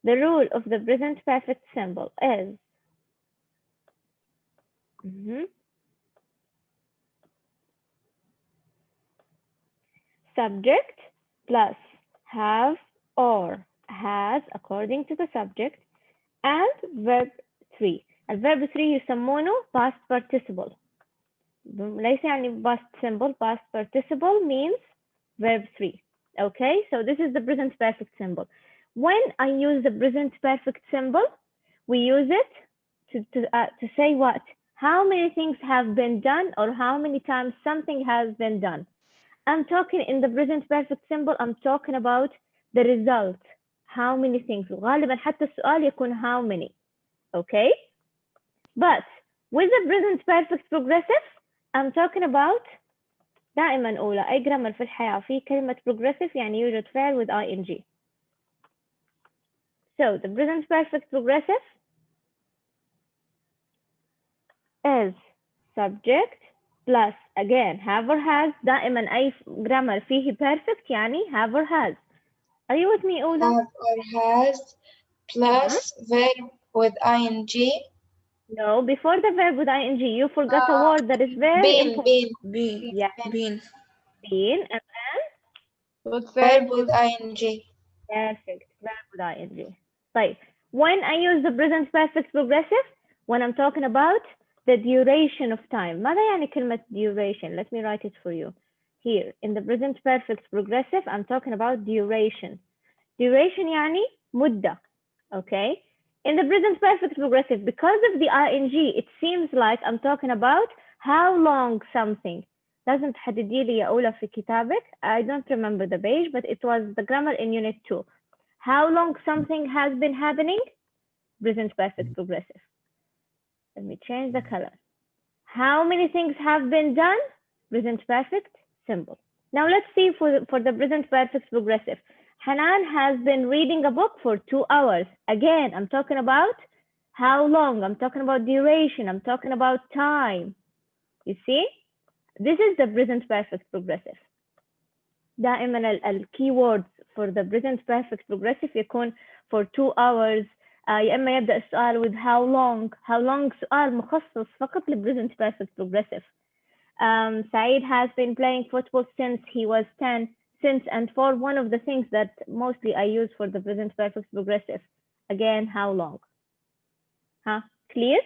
The rule of the present perfect symbol is subject plus have or has according to the subject and verb 3. الverb 3 يسمونه past participle. ليس يعني past simple. Past participle means verb 3. Okay, so this is the present perfect symbol. When I use the present perfect symbol, we use it to say what? How many things have been done or how many times something has been done. I'm talking in the present perfect symbol, I'm talking about the result. How many things. غالبا حتى السؤال يكون how many. Okay? But with the present perfect progressive, I'm talking about دائما أولى أي grammar في الحياة في كلمة progressive يعني يوجد فعل with ing. So the present perfect progressive is subject plus again have or has. دائما أي grammar فيه perfect يعني have or has. Are you with me أولى? Have or has plus verb with ing. No, before the verb with ing, you forgot a word that is very important. Been. Yeah, Been. been and With verb with ing. perfect verb with ing. طيب, when I use the present perfect progressive, when I'm talking about the duration of time. ماذا يعني كلمة duration? Let me write it for you. Here, in the present perfect progressive, I'm talking about duration. Duration يعني مدة. Okay? In the present perfect progressive, because of the ing, it seems like I'm talking about how long something. لازم تحددي لي يا أولى في كتابك. I don't remember the page, but it was the grammar in unit 2. How long something has been happening? Present perfect progressive. Let me change the color. How many things have been done? Present perfect simple. Now let's see for the present perfect progressive. Hanan has been reading a book for 2 hours. Again, I'm talking about how long. I'm talking about duration. I'm talking about time. You see? This is the present perfect progressive. دائما الكيوردز for the present perfect progressive يكون for 2 hours. يا إما يبدأ السؤال with how long سؤال مخصص فقط ل present perfect progressive. Saeed has been playing football since he was 10. Since and for one of the things that mostly I use for the present perfect progressive. Again, how long? Huh? Clear?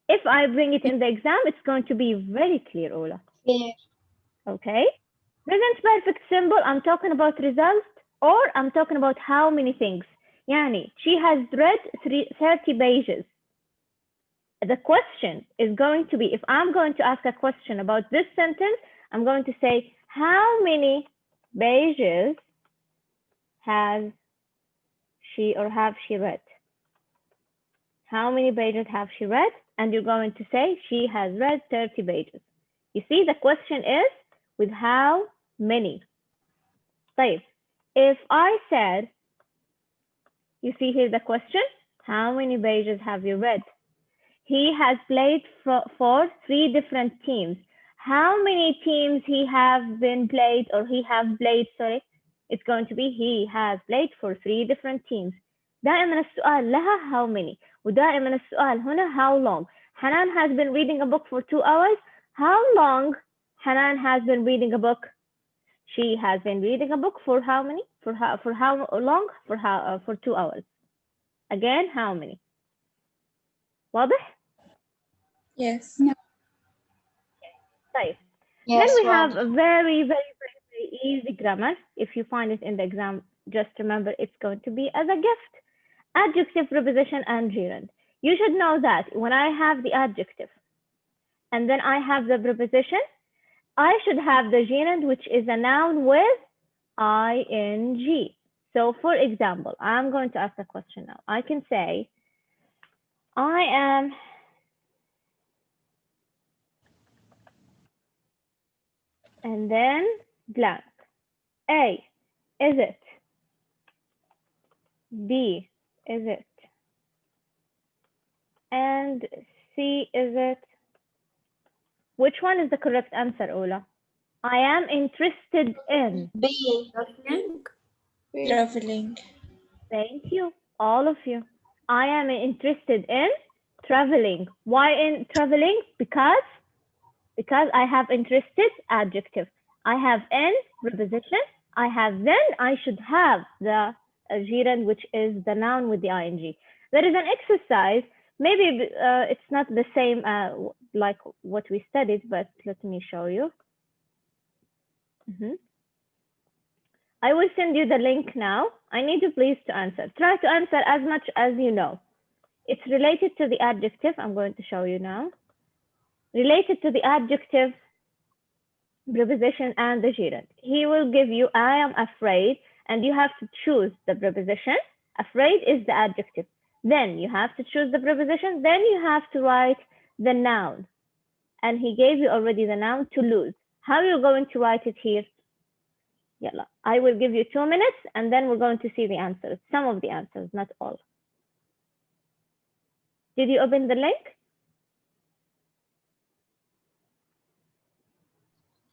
If I bring it in the exam, it's going to be very clear, Ola. Clear. Okay? Present perfect symbol, I'm talking about results or I'm talking about how many things. Yani, she has read 30 pages. The question is going to be, if I'm going to ask a question about this sentence, I'm going to say, how many pages has she or have she read? How many pages have she read? And you're going to say she has read 30 pages. You see, the question is with how many. طيب, if I said, you see here the question, how many pages have you read? He has played for 3 different teams. How many teams he have been played or he have played, sorry, it's going to be he has played for 3 different teams. دائما السؤال لها how many ودائما السؤال هنا how long. Hanan has been reading a book for 2 hours. How long Hanan has been reading a book? She has been reading a book for how many? For how long? For 2 hours. Again, how many? واضح? Yes. طيب. Yes, Then we well, have a very, very, very, very easy grammar. If you find it in the exam, just remember it's going to be as a gift. Adjective, preposition, and gerund. You should know that when I have the adjective and then I have the preposition, I should have the gerund, which is a noun with ing. So for example, I'm going to ask a question now. I can say, I am and then blank. A, is it? B, is it? And C, is it? Which one is the correct answer, Ola? I am interested in. B. Traveling. Thank you. All of you. I am interested in traveling. Why in traveling? Because I have interested adjective. I have in preposition. I have then. I should have the gerund, which is the noun with the ing. There is an exercise. Maybe it's not the same like what we studied, but let me show you. I will send you the link now. I need you please to answer. Try to answer as much as you know. It's related to the adjective. I'm going to show you now. Related to the adjective, preposition, and the gerund. He will give you, I am afraid, and you have to choose the preposition. Afraid is the adjective. Then you have to choose the preposition. Then you have to write the noun. And he gave you already the noun, to lose. How are you going to write it here? Yalla. I will give you 2 minutes, and then we're going to see the answers. Some of the answers, not all. Did you open the link?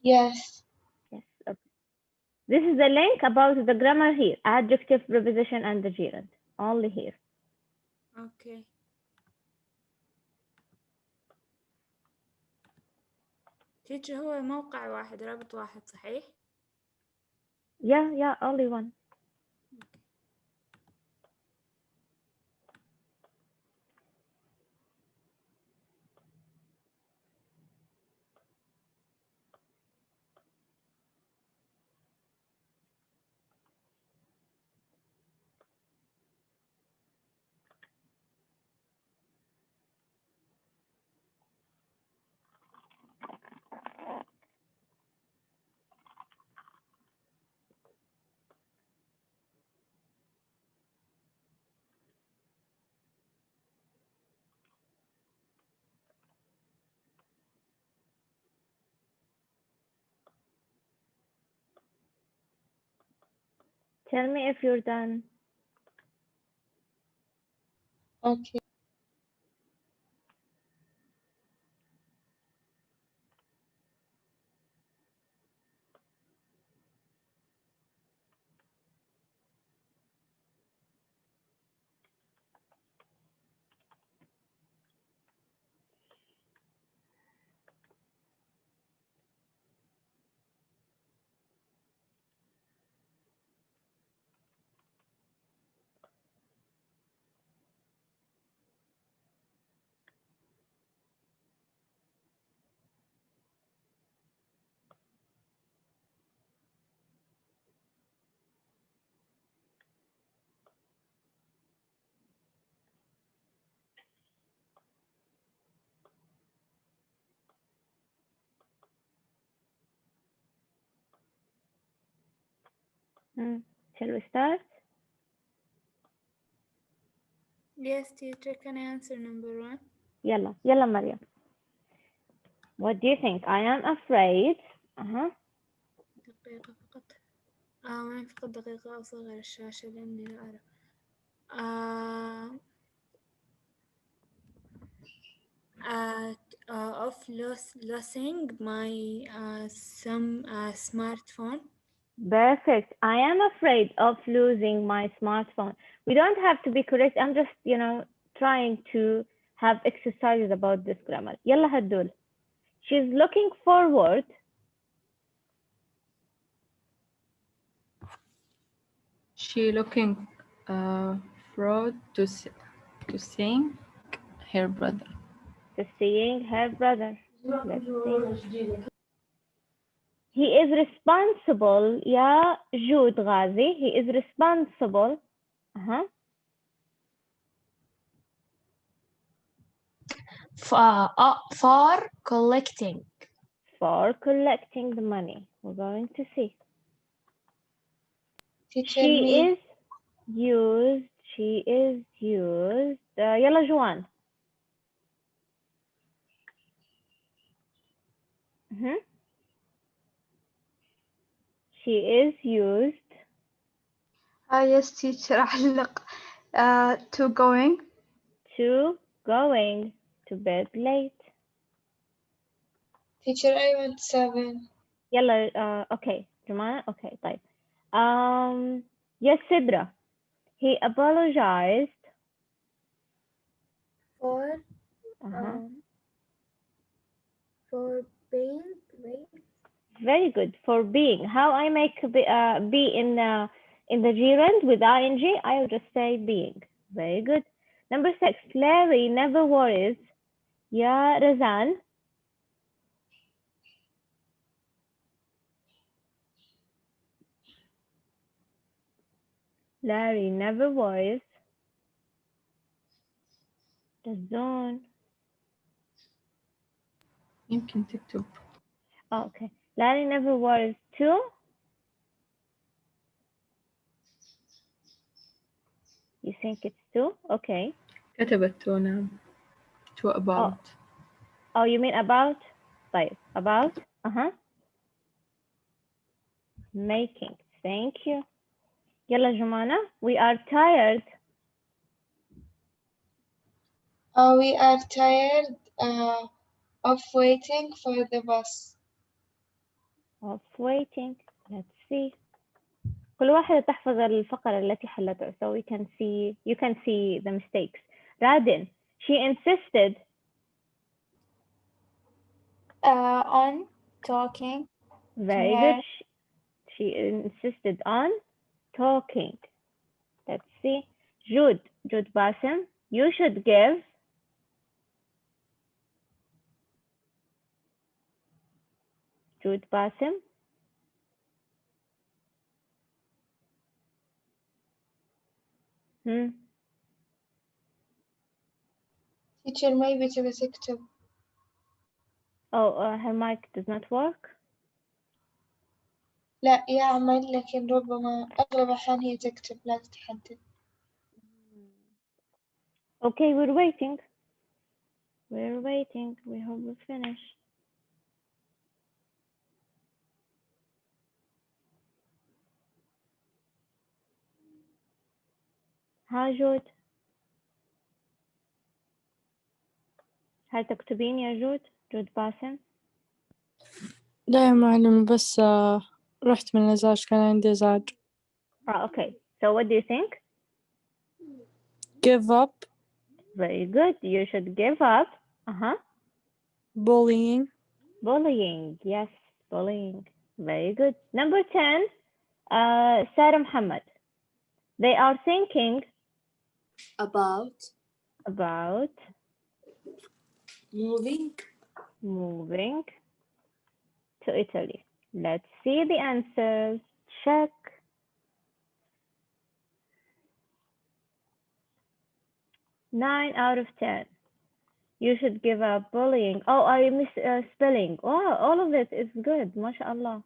Yes. Yes. Okay. This is the link about the grammar here. Adjective, preposition, and the gerund. Only here. Okay. تيجي هو موقع واحد رابط واحد صحيح؟ Yeah, only one. Tell me if you're done. Okay. Shall we start? Yes, teacher, can I answer number 1? Yalla, Maryam. What do you think? I am afraid. دقيقة فقط. وين فقط دقيقة أصغر الشاشة لأني لا أعرف. Of losing my smartphone. Perfect. I am afraid of losing my smartphone. We don't have to be correct. I'm just, trying to have exercises about this grammar. Yalla Haddul. She's looking forward. She looking forward to seeing her brother. To seeing her brother. Let's see. He is responsible. Yeah, Jude Ghazi. He is responsible. For collecting. For collecting the money. We're going to see. Teacher, She me. is used. Yalla Juan. She is used. Yes, teacher. أعلق to going. To going to bed late. Teacher, I want 7. يلا okay Jumana. Okay طيب yes Sidra. He apologized. For Uh-huh. for being late. Very good. For being. How I make be in the gerund with ing? I will just say being. Very good. Number 6. Larry never worries. Ya Razan. Larry never worries. Razan. يمكن تكتب Oh, okay. Larry never worries too. You think it's two? Okay. كتبت to نعم to about. Oh, you mean about? طيب. About? Uh-huh. Making. Thank you. يلا جمانة. We are tired. We are tired of waiting for the bus. Of waiting. Let's see. كل واحدة تحفظ الفقرة التي حلتها. So we can see, you can see the mistakes. Radin. She insisted. On talking. Very Yeah. good. She insisted on talking. Let's see. Jude. Jude Basim. You should give. Jude Basim. Teacher maybe تبي تكتب. Oh, her mic does not work. لا يعمل لكن ربما أغلب الأحيان هي تكتب لا تتحدث. Okay, we're waiting. We're waiting. We hope we finish. ها جود. هل تكتبين يا جود؟ جود باسم. لا يا معلم بس رحت من الإزعاج كان عندي إزعاج. Okay. So what do you think? Give up. Very good. You should give up. Bullying. Bullying. Yes, bullying. Very good. Number 10, Sarah Muhammad. They are thinking about moving to Italy. Let's see the answers. Check. 9 out of 10. You should give up bullying. Oh, I miss spelling. Oh, all of it is good. MashaAllah.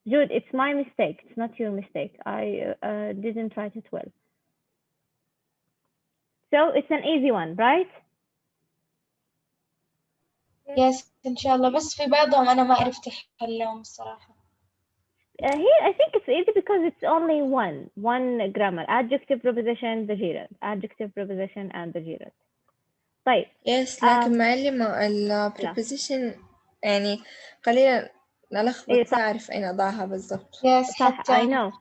Jude, it's my mistake. It's not your mistake. I didn't write it well. So it's an easy one, right? Yes إن شاء الله بس في بعضهم أنا ما عرفت أحلهم الصراحة. Here, I think it's easy because it's only one grammar. Adjective, preposition, the gerund. Adjective, preposition, and the gerund. طيب. Yes لكن معلمة ال preposition يعني قليلا نلخبط صح. أعرف أين أضعها بالضبط. Yes صح. حتى I know.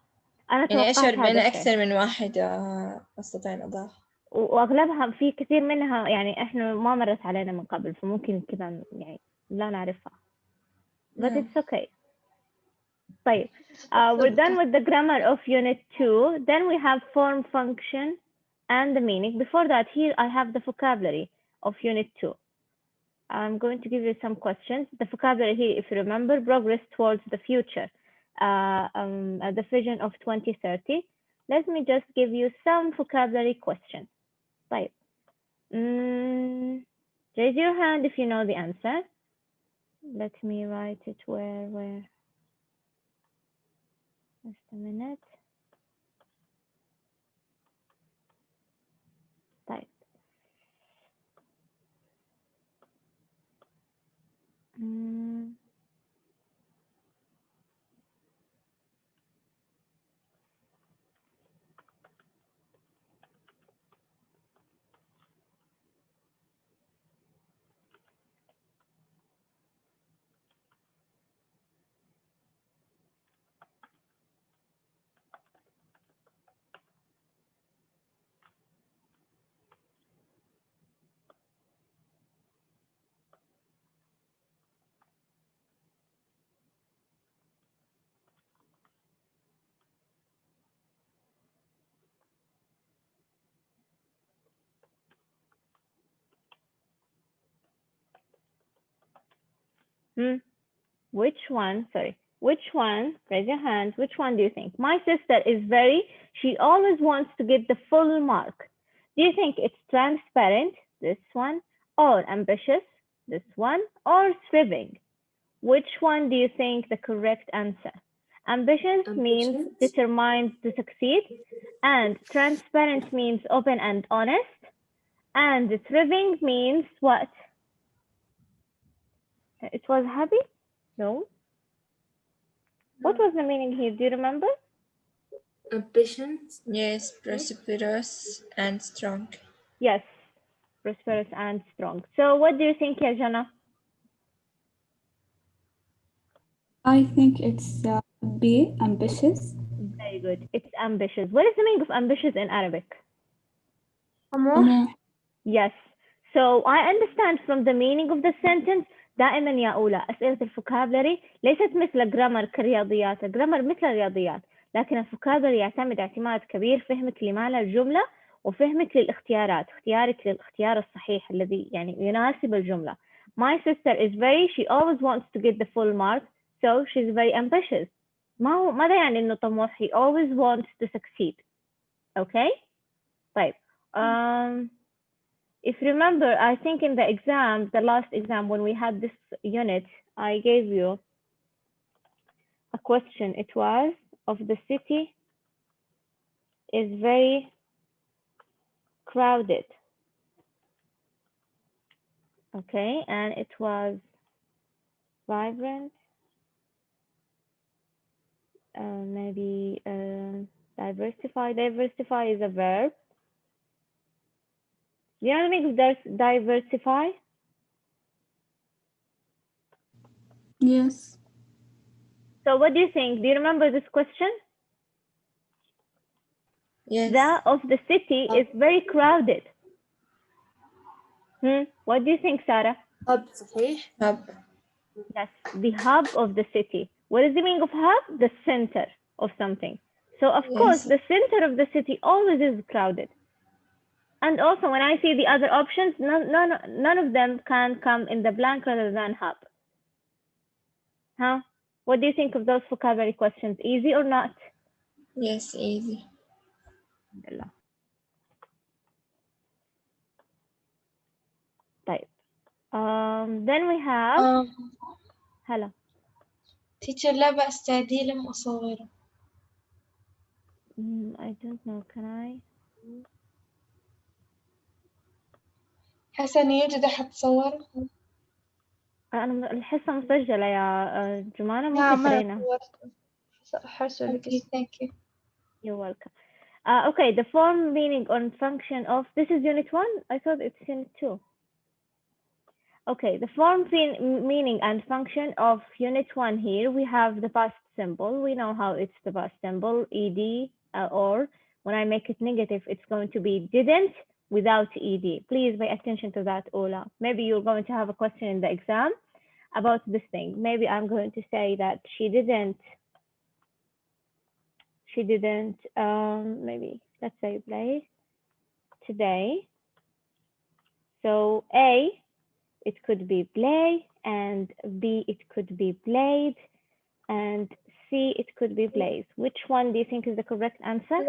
أنا يعني أشعر توقعت بأن هذا الشيء. أكثر من واحد أستطيع أن أضعها. واغلبها في كثير منها يعني احنا ما مرت علينا من قبل فممكن كذا يعني لا نعرفها. But it's okay. طيب. We're done with the grammar of unit 2. Then we have form, function, and the meaning. Before that, here I have the vocabulary of unit 2. I'm going to give you some questions. The vocabulary here, if you remember, progress towards the future, the vision of 2030. Let me just give you some vocabulary questions. طيب. Raise your hand if you know the answer. Let me write it where. Just a minute. طيب. Which one? Sorry. Which one? Raise your hands. Which one do you think? My sister is she always wants to get the full mark. Do you think it's transparent, this one, or ambitious, this one, or thriving? Which one do you think the correct answer? Ambitious means determined to succeed, and transparent means open and honest, and thriving means what? It was happy? No. What was the meaning here? Do you remember? Ambitions. Yes, prosperous and strong. Yes, prosperous and strong. So what do you think, Jana? I think it's B, ambitious. Very good. It's ambitious. What is the meaning of ambitious in Arabic? طموح. Yes. So I understand from the meaning of the sentence دائما يا أولى أسئلة الفوكابلري ليست مثل جرامر كالرياضيات. الجرامر مثل الرياضيات، لكن الفوكابلري يعتمد اعتماد كبير فهمك لمعنى الجملة وفهمك للاختيارات، اختيارك للاختيار الصحيح الذي يعني يناسب الجملة. My sister is she always wants to get the full mark, so she's very ambitious. ماذا يعني إنه طموح؟ He always wants to succeed. Okay? طيب. If you remember, I think in the exam, the last exam, when we had this unit, I gave you a question. It was of the city is very crowded. Okay, and it was vibrant. Maybe diversify. Diversify is a verb. Do you know the meaning of diversify? Yes. So what do you think? Do you remember this question? Yes. The of the city is very crowded. What do you think, Sarah? hub صحيح. Hub. Yes, the hub of the city. What is the meaning of hub? The center of something. So of course, the center of the city always is crowded. And also, when I see the other options, none of them can come in the blank rather than hub. Huh? What do you think of those vocabulary questions? Easy or not? Yes, easy. Type. Then we have hello. teacher لا بأس تعديل مصورة. I don't know. Can I? حسن يوجد أحد صور؟ أنا الحصة مسجلة يا جمانة لا مو ما فكرينا. حرسل لك Okay, thank you. You're welcome. Okay, the form, meaning, or function of, this is unit 1? I thought it's unit 2. Okay, the form, meaning, and function of unit 1 here, we have the past symbol. We know how it's the past symbol, ed, or when I make it negative, it's going to be didn't without ed. Please pay attention to that, Ola. Maybe you're going to have a question in the exam about this thing. Maybe I'm going to say that she didn't, maybe let's say play today. So A, it could be play, and B, it could be played, and C, it could be plays. Which one do you think is the correct answer?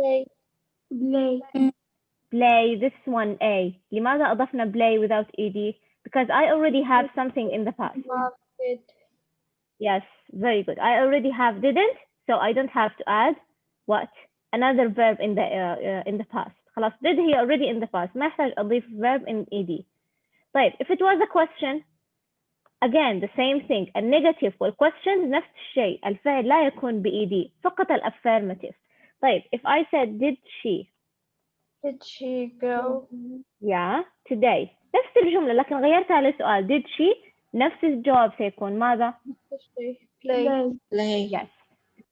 Play, this one A. لماذا أضفنا play without ed? Because I already have something in the past. Yes, very good. I already have didn't, so I don't have to add what? Another verb in the past. خلاص, did he already in the past. ما يحتاج أضيف verb in ed. طيب, if it was a question, again, the same thing. النيجاتيف والquestions نفس الشيء. الفعل لا يكون ed. فقط الأفirmative. طيب, if I said, did she? Did she go? Yeah, today. نفس الجملة لكن غيرتها لسؤال. Did she? نفس الجواب سيكون ماذا؟ Play. Play. Yes,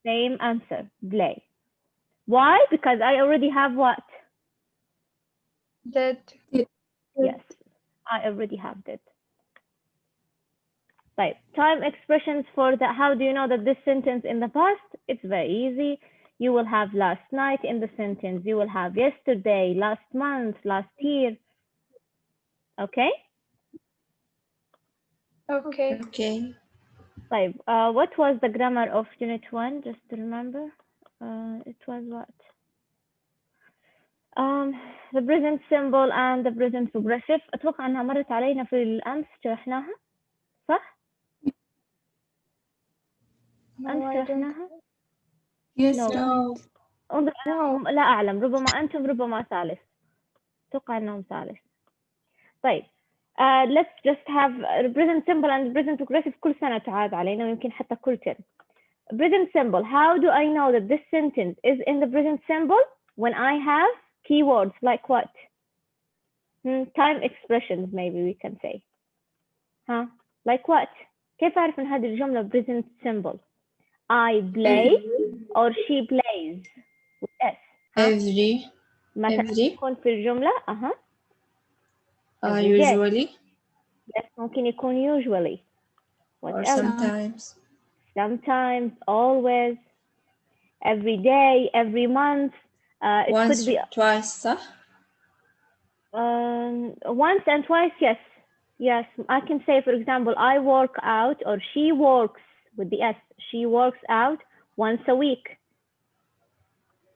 same answer. Play. Why? Because I already have what? Did. Yes, I already have that. Right. Time expressions for the, how do you know that this sentence in the past? It's very easy. You will have last night in the sentence. You will have yesterday, last month, last year. Okay? Okay. Okay. طيب, what was the grammar of unit 1? Just to remember. It was what? The present simple and the present progressive. أتوقع أنها مرت علينا في الأمس شرحناها صح؟ أمس شرحناها؟ Yes, No. No. انظر أنا لا أعلم, ربما أنتم ربما ثالث. أتوقع أنهم ثالث. طيب, let's just have present simple and present progressive كل سنة تعاد علينا ويمكن حتى كل ترم. Present simple. How do I know that this sentence is in the present simple? When I have keywords like what? Time expressions maybe we can say. Like what? كيف أعرف أن هذه الجملة present simple? I play or she plays with S. Every. مثلا Every. يكون في الجملة Usually. Yes, ممكن يكون usually. What Or else? sometimes. Sometimes, always, every day, every month. It Once, could be twice, صح? once and twice, yes. Yes, I can say, for example, I work out or she works with the S. She works out once a week.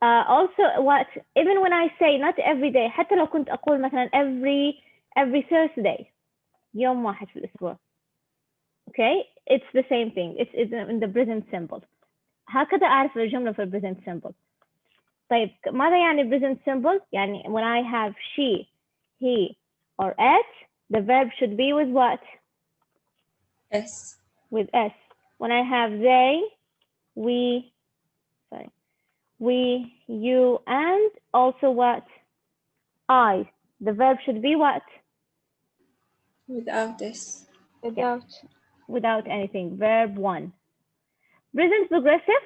Also, what even when I say not every day, حتى لو كنت أقول مثلا every Thursday, يوم واحد في الأسبوع. Okay, it's the same thing. It's in the present simple. هكذا أعرف الجملة في present simple. طيب, ماذا يعني present simple? يعني when I have she, he, or it, the verb should be with what? S. With S. When I have they, we, you, and also what? I. The verb should be what? Without S. Without anything. Verb 1. Present progressive.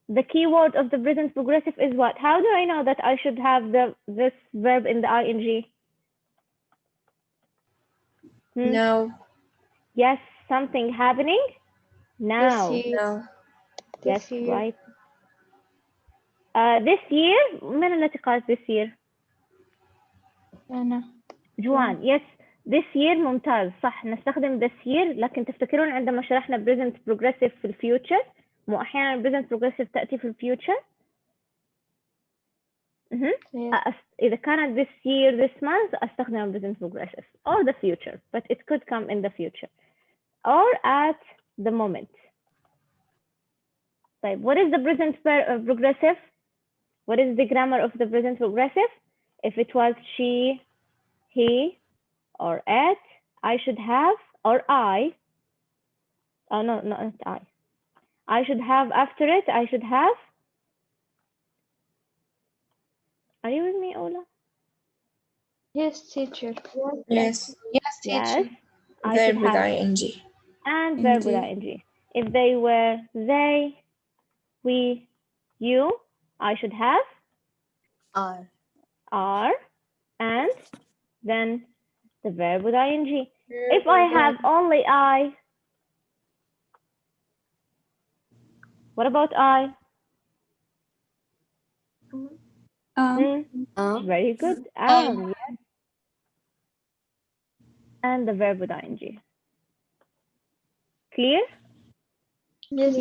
The key word of the present progressive is what? How do I know that I should have this verb in the ing? Now. Yes, something happening now. Now. Yes, right. This year, من التي قالت this year? أنا. جوان. Yes, this year ممتاز. صح, نستخدم this year, لكن تفتكرون عندما شرحنا present progressive في future, مو أحيانا present progressive تأتي في future. إذا كانت this year, this month, أستخدم present progressive or the future, but it could come in the future or at the moment. طيب, what is the present progressive? What is the grammar of the present progressive? If it was she, he, or it, I should have, or I. Oh, no, not I. I should have after it, I should have. Are you with me, Ola? Yes, teacher. Yes. Yes, teacher. Yes. I Verb should with have. ing. And verb with ing. If they were they, we, you, I should have are, and then the verb with ing. If I have only I, what about I? Very good. Yes. And the verb with ing. Clear? Yes.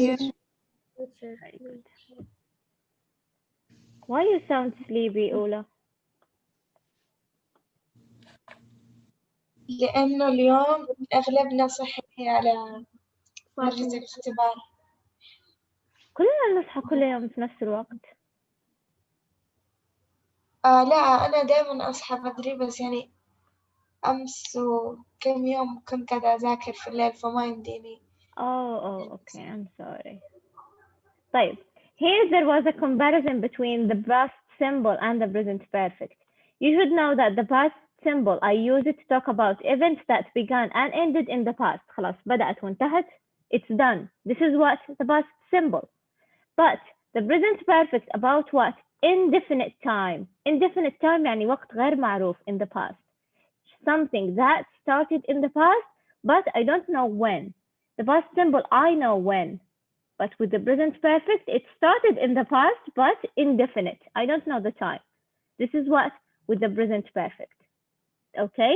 Very good. Why you sound sleepy, Ola? لأنه اليوم أغلبنا صحي على مرة الاختبار. كلنا نصحى كل يوم في نفس الوقت. لا، أنا دائما أصحى بدري، بس يعني أمس وكم يوم كنت قاعدة أذاكر في الليل فما يمديني. Oh, okay. I'm sorry. طيب, here there was a comparison between the past simple and the present perfect. You should know that the past simple, I use it to talk about events that began and ended in the past. خلاص, بدأت وانتهت. It's done. This is what the past simple. But the present perfect about what? Indefinite time. Indefinite time يعني وقت غير معروف in the past. Something that started in the past, but I don't know when. The past simple, I know when. But with the present perfect, it started in the past, but indefinite. I don't know the time. This is what with the present perfect. Okay?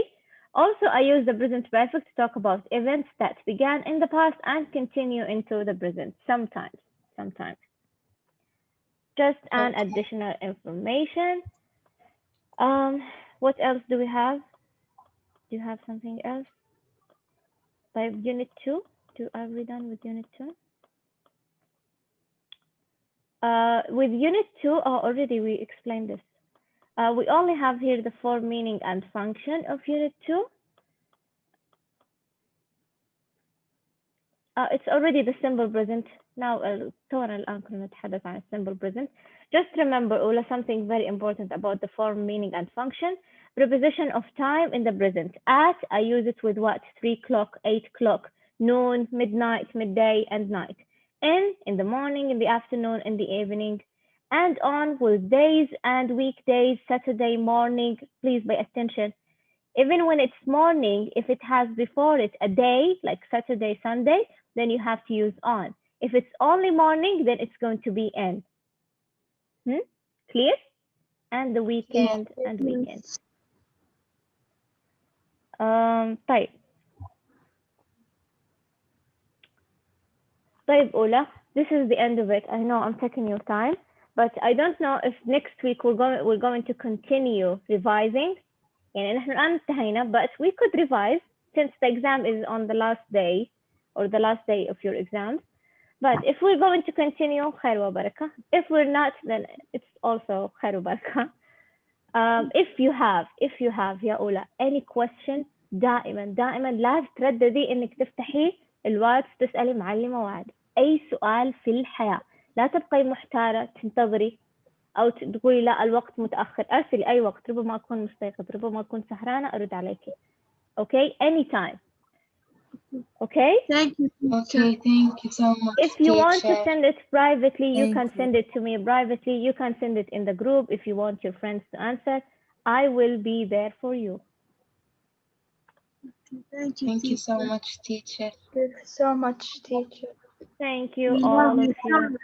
Also, I use the present perfect to talk about events that began in the past and continue into the present. Sometimes. Just an additional information. What else do we have? Do you have something else? By unit 2, are we done with unit 2? With unit 2, already we explained this. We only have here the form, meaning, and function of unit 2. It's already the simple present. Now, تونا الآن كنا نتحدث عن simple present. Just remember, Ola, something very important about the form, meaning, and function. Preposition of time in the present. At, I use it with what? 3 o'clock, 8 o'clock, noon, midnight, midday, and night. In the morning, in the afternoon, in the evening. And on with days and weekdays, Saturday morning. Please pay attention. Even when it's morning, if it has before it a day, like Saturday, Sunday, then you have to use on. If it's only morning, then it's going to be in. Clear? And the weekend and weekend. طيب. طيب, Ola, this is the end of it. I know I'm taking your time, but I don't know if next week we're going to continue revising. يعني نحن الآن انتهينا, but we could revise since the exam is on the last day or the last day of your exams. But if we're going to continue, خير وبركة. If we're not, then it's also خير وبركة. If you have يا أولا any question, دائما لا ترددي إنك تفتحي الواتس تسألي معلمة وعد. أي سؤال في الحياة لا تبقي محتارة تنتظري أو تقولي لا الوقت متأخر. أرسلي أي وقت، ربما أكون مستيقظ، ربما أكون سهرانة، أرد عليكي. Okay, anytime. Okay? Thank you. Okay, thank you so much. If you want to teacher. send it privately, you can send it to me privately. You can send it in the group if you want your friends to answer. I will be there for you. Thank you so much, teacher. Thank you so much, teacher. Thank you all of you.